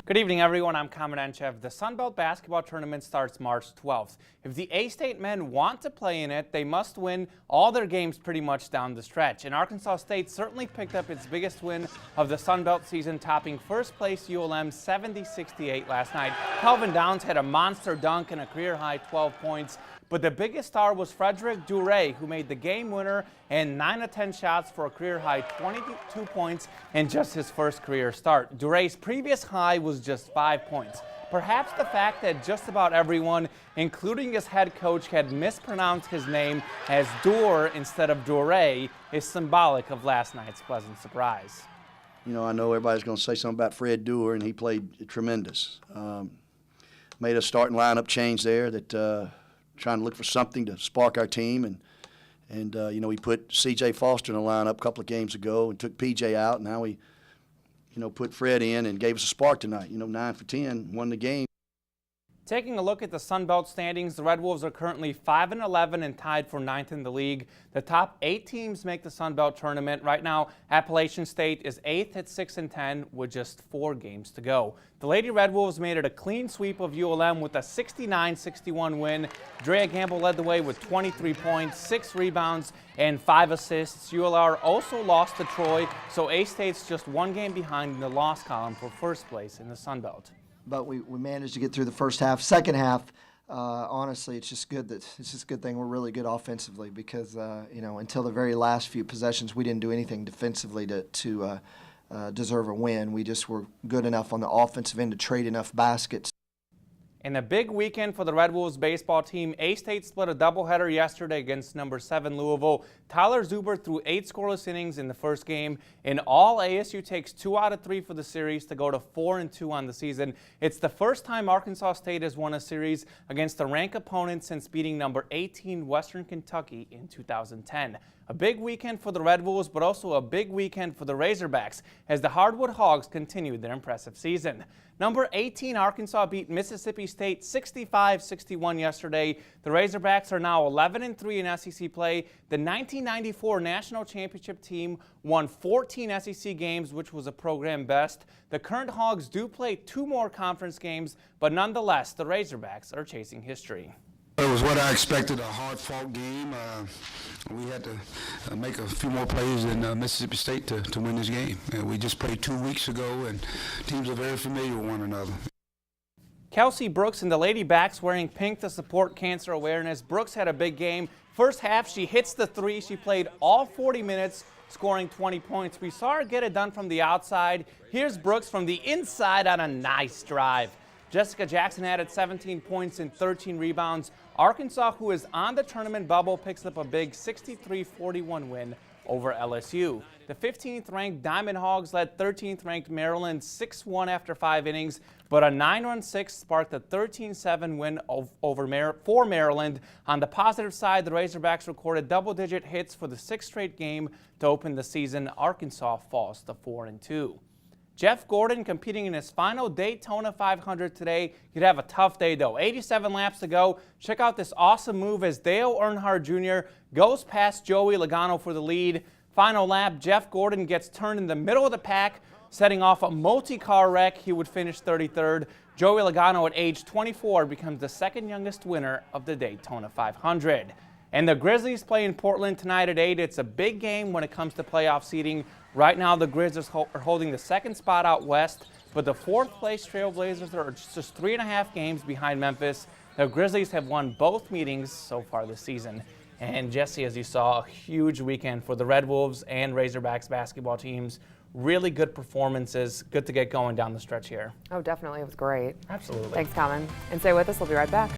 Good evening, everyone. I'm Kamen Enchev. The Sun Belt basketball tournament starts March 12th. If the A-State men want to play in it, they must win all their games pretty much down the stretch. And Arkansas State certainly picked up its biggest win of the Sun Belt season, topping first place ULM 70-68 last night. Kelvin Downs had a monster dunk and a career-high 12 points. But the biggest star was Frederick Duray, who made the game winner and 9 of 10 shots for a career-high 22 points in just his first career start. Duray's previous high was just 5 points. Perhaps the fact that just about everyone, including his head coach, had mispronounced his name as Dur instead of Duray is symbolic of last night's pleasant surprise. You know, I know everybody's going to say something about Fred Dur, and he played tremendous. Made a starting lineup change there that trying to look for something to spark our team, and you know, we put C.J. Foster in the lineup a couple of games ago and took P.J. out, and now we, you know, put Fred in and gave us a spark tonight. You know, 9 for 10, won the game. Taking a look at the Sun Belt standings, the Red Wolves are currently 5-11 and tied for 9th in the league. The top 8 teams make the Sun Belt tournament. Right now, Appalachian State is 8th at 6-10 with just 4 games to go. The Lady Red Wolves made it a clean sweep of ULM with a 69-61 win. Drea Gamble led the way with 23 points, 6 rebounds, and 5 assists. ULR also lost to Troy, so A-State's just 1 game behind in the loss column for first place in the Sun Belt. But we managed to get through the first half. Second half, honestly, it's just good that it's just a good thing we're really good offensively because you know, until the very last few possessions, we didn't do anything defensively to deserve a win. We just were good enough on the offensive end to trade enough baskets. In a big weekend for the Red Wolves baseball team, A-State split a doubleheader yesterday against number 7 Louisville. Tyler Zuber threw 8 scoreless innings in the first game. In all, ASU takes 2 out of 3 for the series to go to 4-2 on the season. It's the first time Arkansas State has won a series against a ranked opponent since beating number 18 Western Kentucky in 2010. A big weekend for the Red Wolves, but also a big weekend for the Razorbacks as the Hardwood Hogs continued their impressive season. Number 18 Arkansas beat Mississippi State 65-61 yesterday. The Razorbacks are now 11-3 in SEC play. The 1994 National Championship team won 14 SEC games, which was a program best. The current Hogs do play 2 more conference games, but nonetheless, the Razorbacks are chasing history. It was what I expected, a hard-fought game. We had to make a few more plays than Mississippi State to win this game. We just played 2 weeks ago, and teams are very familiar with one another. Kelsey Brooks and the Lady Backs wearing pink to support cancer awareness. Brooks had a big game. First half, she hits the 3. She played all 40 minutes, scoring 20 points. We saw her get it done from the outside. Here's Brooks from the inside on a nice drive. Jessica Jackson added 17 points and 13 rebounds. Arkansas, who is on the tournament bubble, picks up a big 63-41 win over LSU. The 15th-ranked Diamond Hogs led 13th-ranked Maryland 6-1 after 5 innings, but a 9-6 sparked a 13-7 win for Maryland. On the positive side, the Razorbacks recorded double-digit hits for the 6th straight game to open the season. Arkansas falls to 4-2. Jeff Gordon competing in his final Daytona 500 today. He'd have a tough day, though. 87 laps to go. Check out this awesome move as Dale Earnhardt Jr. goes past Joey Logano for the lead. Final lap, Jeff Gordon gets turned in the middle of the pack, setting off a multi-car wreck. He would finish 33rd. Joey Logano at age 24 becomes the 2nd youngest winner of the Daytona 500. And the Grizzlies play in Portland tonight at 8. It's a big game when it comes to playoff seeding. Right now, the Grizzlies are holding the 2nd spot out west, but the 4th-place Trailblazers are just 3.5 games behind Memphis. The Grizzlies have won both meetings so far this season. And Jesse, as you saw, a huge weekend for the Red Wolves and Razorbacks basketball teams. Really good performances. Good to get going down the stretch here. Oh, definitely. It was great. Absolutely. Thanks, Common. And stay with us. We'll be right back.